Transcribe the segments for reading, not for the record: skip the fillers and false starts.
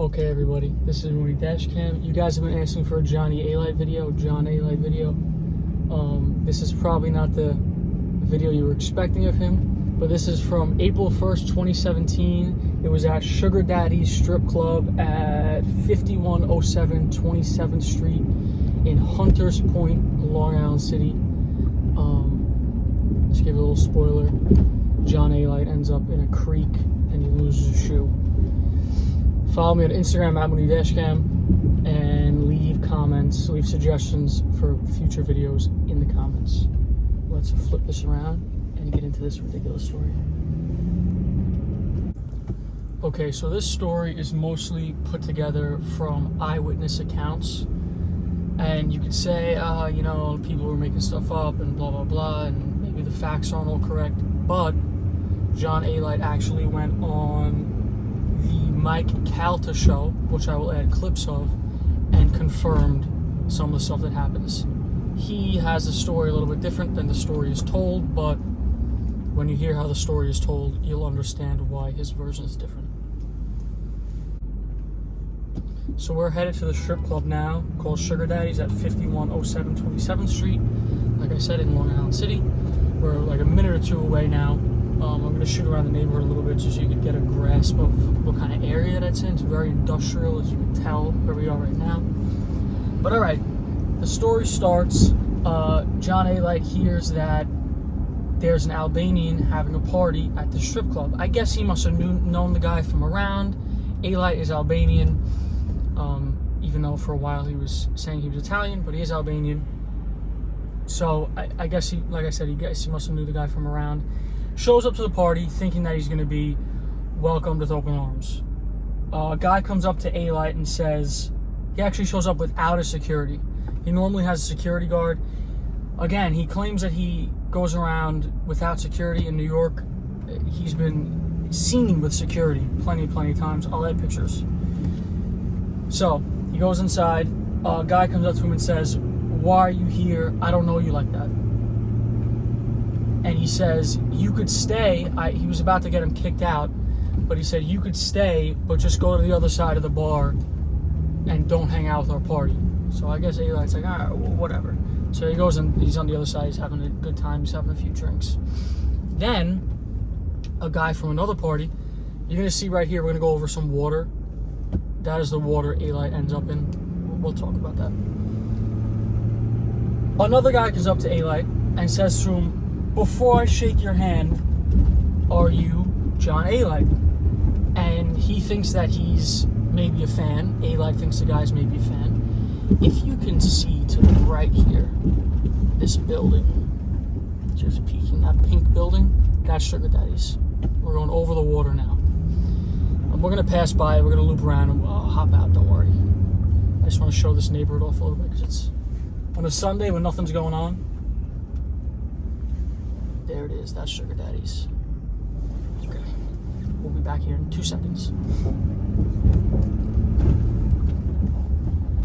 Okay, everybody, this is mooneydashcam. You guys have been asking for a John Alite video. This is probably not the video you were expecting of him, but this is from April 1st, 2017. It was at Sugar Daddy's strip club at 5107 27th Street in Hunters Point, Long Island City. Just give a little spoiler. John Alite ends up in a creek and he loses a shoe. Follow me on Instagram at mooneydashcam and leave comments, leave suggestions for future videos in the comments. Let's flip this around and get into this ridiculous story. Okay, so this story is mostly put together from eyewitness accounts. And you could say, people were making stuff up and blah, blah, blah, and maybe the facts aren't all correct. But John Alite actually went on the Mike Calta show, which I will add clips of, and confirmed some of the stuff that happens. He has the story a little bit different than the story is told, but when you hear how the story is told, you'll understand why his version is different. So we're headed to the strip club now, called Sugar Daddy's at 5107 27th Street. Like I said, in Long Island City. We're like a minute or two away now. I'm going to shoot around the neighborhood a little bit just so you can get a grasp of what kind of area that's in. It's very industrial, as you can tell where we are right now. But alright, the story starts. John Alite hears that there's an Albanian having a party at the strip club. I guess he must have known the guy from around. Alite is Albanian, even though for a while he was saying he was Italian, but he is Albanian. So I guess he must have knew the guy from around. Shows up to the party thinking that he's going to be welcomed with open arms. A guy comes up to Alite and says, he actually shows up without a security. He normally has a security guard. Again, he claims that he goes around without security in New York. He's been seen with security plenty of times. I'll add pictures. So he goes inside. A guy comes up to him and says, "Why are you here? I don't know you like that." And he says, "You could stay." He was about to get him kicked out, but he said, "You could stay, but just go to the other side of the bar and don't hang out with our party." So I guess Alite's like, all right, well, whatever. So he goes and he's on the other side. He's having a good time. He's having a few drinks. Then a guy from another party, you're going to see right here, we're going to go over some water. That is the water Alite ends up in. We'll talk about that. Another guy comes up to Alite and says to him, "Before I shake your hand, are you John Alite?" And he thinks that he's maybe a fan. Alite thinks the guy's maybe a fan. If you can see to the right here, this building, just peeking, that pink building, that's Sugar Daddy's. We're going over the water now. We're going to pass by, we're going to loop around, and we'll hop out, don't worry. I just want to show this neighborhood off a little bit, because it's on a Sunday when nothing's going on. There it is, that's Sugar Daddy's. Okay, we'll be back here in 2 seconds.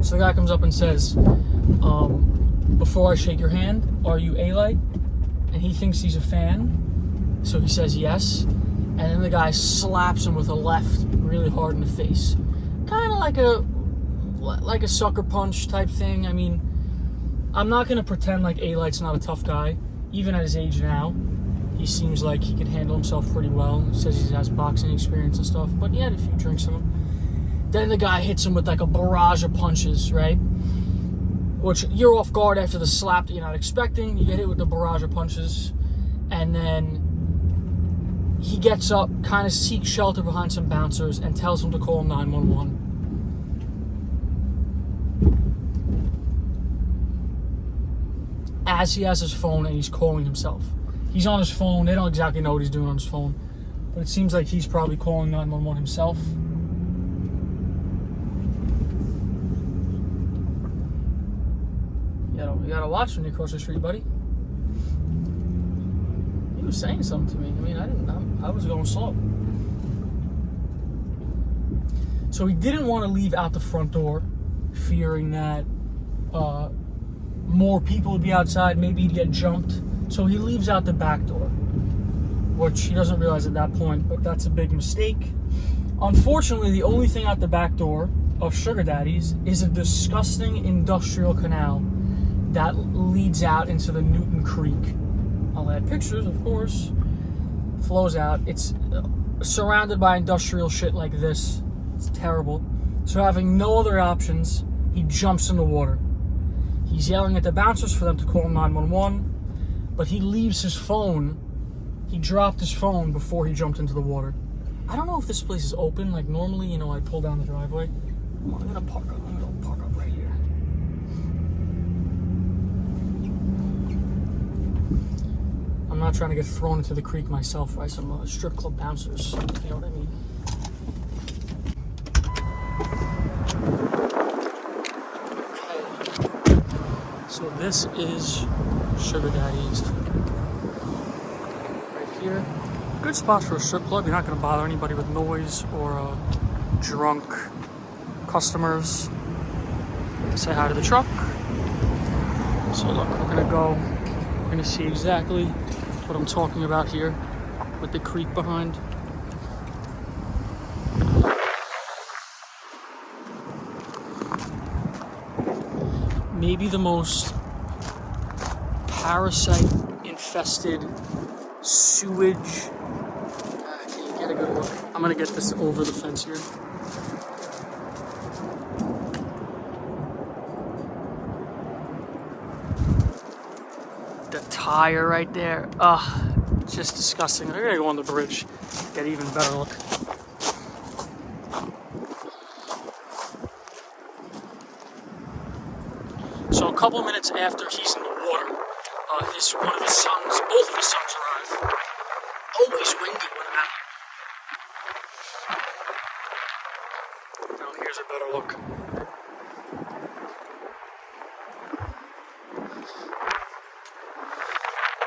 So the guy comes up and says, "Before I shake your hand, are you Alite?" And he thinks he's a fan, so he says yes. And then the guy slaps him with a left really hard in the face. Kind of like a sucker punch type thing. I mean, I'm not going to pretend like Alite's not a tough guy. Even at his age now, he seems like he can handle himself pretty well. He says he has boxing experience and stuff, but he had a few drinks in him. Then the guy hits him with like a barrage of punches, right? Which you're off guard after the slap that you're not expecting. You get hit with the barrage of punches. And then he gets up, kind of seeks shelter behind some bouncers, and tells him to call 911. As he has his phone and he's calling himself. He's on his phone. They don't exactly know what he's doing on his phone. But it seems like he's probably calling 911 himself. You gotta watch when you cross the street, buddy. He was saying something to me. I mean, I was going slow. So he didn't want to leave out the front door, fearing that more people would be outside, maybe he'd get jumped. So he leaves out the back door, which he doesn't realize at that point, but that's a big mistake. Unfortunately, the only thing out the back door of Sugar Daddy's is a disgusting industrial canal that leads out into the Newton Creek. I'll add pictures, of course. Flows out. It's surrounded by industrial shit like this. It's terrible. So having no other options, he jumps in the water. He's yelling at the bouncers for them to call 911, but he leaves his phone. He dropped his phone before he jumped into the water. I don't know if this place is open. Like normally, you know, I pull down the driveway. I'm gonna park up. I'm gonna park up right here. I'm not trying to get thrown into the creek myself by some strip club bouncers. You know what I mean? Okay. So this is Sugar Daddy's right here. Good spot for a strip club. You're not going to bother anybody with noise or drunk customers. Say hi to the truck. So look, we're going to go. We're going to see exactly what I'm talking about here with the creek behind. Maybe the most parasite infested sewage. Can you get a good look? I'm gonna get this over the fence here. The tire right there. Just disgusting. I gotta go on the bridge, get an even better look. So a couple of minutes after he's in the water, one of his sons, both of his sons arrive. Always windy when I'm out here. Now here's a better look.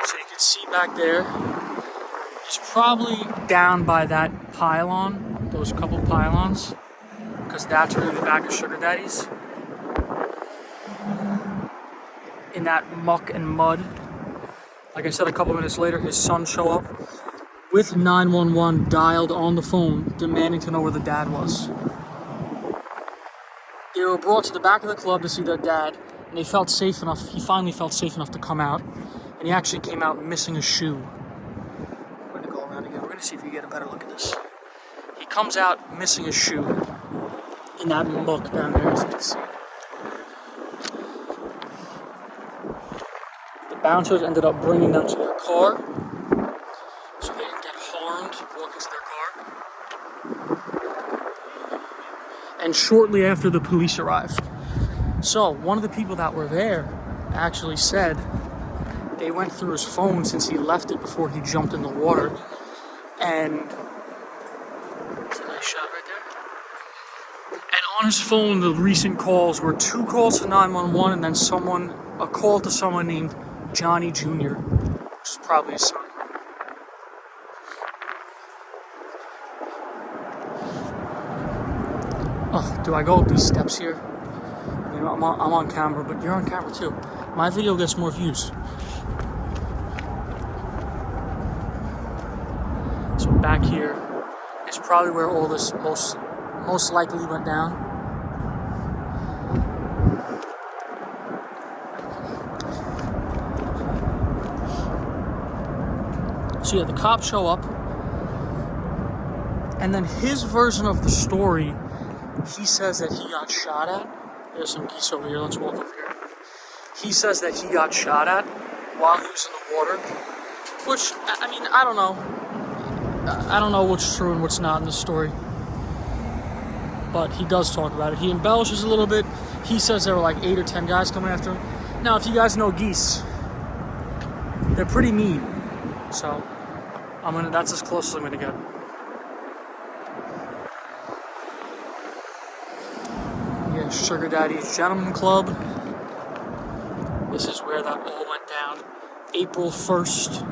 So you can see back there, he's probably down by that pylon, those couple pylons, because that's really the back of Sugar Daddy's. In that muck and mud. Like I said, a couple minutes later, his sons show up with 911 dialed on the phone, demanding to know where the dad was. They were brought to the back of the club to see their dad, and they felt safe enough. He finally felt safe enough to come out, and he actually came out missing a shoe. We're gonna go around again. We're gonna see if we get a better look at this. He comes out missing a shoe in that muck down there, as you can see. Bouncers ended up bringing them to their car so they didn't get harmed walking to their car. And shortly after, the police arrived. So one of the people that were there actually said they went through his phone since he left it before he jumped in the water, and it's a nice shot right there. And on his phone, the recent calls were 2 calls to 911 and then a call to someone named Johnny Jr., which is probably his son. Oh, do I go up these steps here? You know, I'm on camera, but you're on camera too. My video gets more views. So back here is probably where all this most likely went down. So yeah, the cops show up, and then his version of the story, he says that he got shot at. There's some geese over here, let's walk over here. He says that he got shot at while he was in the water, which, I mean, I don't know. I don't know what's true and what's not in the story, but he does talk about it. He embellishes a little bit. He says there were like 8 or 10 guys coming after him. Now, if you guys know geese, they're pretty mean, so that's as close as I'm gonna get. Yeah, Sugar Daddy's Gentleman Club. This is where that all went down. April 1st,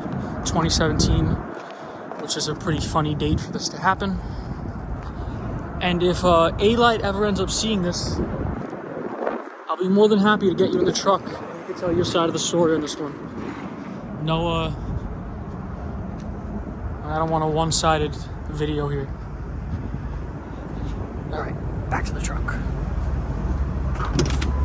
2017, which is a pretty funny date for this to happen. And if Alite ever ends up seeing this, I'll be more than happy to get you in the truck and you can tell your side of the story on this one. No, I don't want a one-sided video here. back to the truck.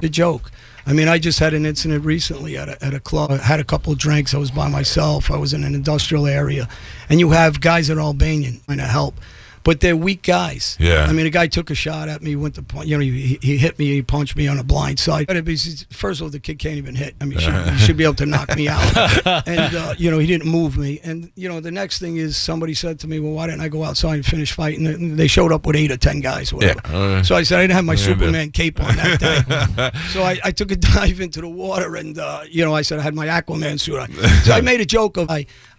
The joke. I mean, I just had an incident recently at a club. I had a couple of drinks. I was by myself. I was in an industrial area. And you have guys that are Albanian trying to help. But they're weak guys. Yeah. I mean, a guy took a shot at me, went to punch. You know, he hit me, he punched me on the blind side. First of all, the kid can't even hit. I mean, he should be able to knock me out. And, you know, he didn't move me. And, you know, the next thing is somebody said to me, well, why didn't I go outside and finish fighting? And they showed up with 8 or 10 guys or whatever. Yeah. So I said, I didn't have my Superman cape on that day. So I took a dive into the water and, you know, I said I had my Aquaman suit on. So I made a joke of,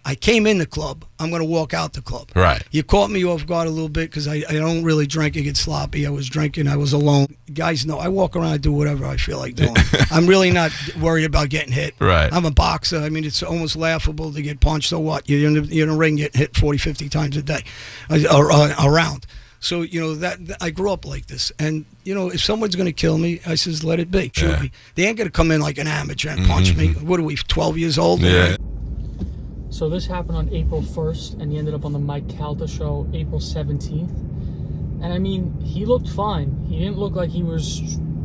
I came in the club. I'm going to walk out the club. Right. You caught me off guard a little bit because I don't really drink and get sloppy. I was drinking. I was alone. Guys know I walk around and do whatever I feel like doing. I'm really not worried about getting hit. Right. I'm a boxer. I mean, it's almost laughable to get punched. So what? You're in a ring getting hit 40, 50 times a day around. So, you know, that I grew up like this. And, you know, if someone's going to kill me, I says, let it be. Shoot me. They ain't going to come in like an amateur and punch me. What are we, 12 years old? Yeah. So this happened on April 1st, and he ended up on the Mike Calta show April 17th. And I mean, he looked fine. He didn't look like he was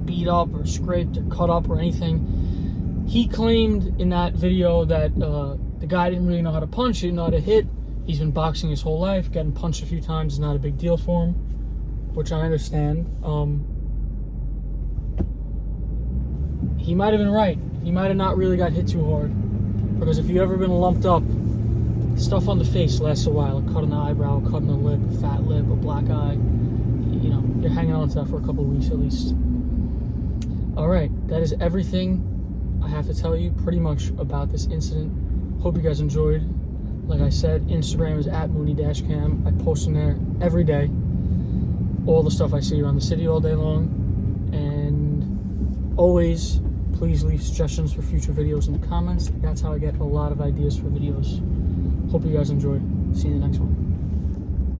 beat up or scraped or cut up or anything. He claimed in that video that the guy didn't really know how to punch, he didn't know how to hit. He's been boxing his whole life. Getting punched a few times is not a big deal for him, which I understand. He might have been right. He might have not really got hit too hard. Because if you've ever been lumped up, stuff on the face lasts a while. A cut on the eyebrow, a cut on the lip, a fat lip, a black eye. You know, you're hanging on to that for a couple of weeks at least. Alright, that is everything I have to tell you pretty much about this incident. Hope you guys enjoyed. Like I said, Instagram is at mooneydashcam. I post in there every day. All the stuff I see around the city all day long. And always, please leave suggestions for future videos in the comments. That's how I get a lot of ideas for videos. Hope you guys enjoyed. See you in the next one.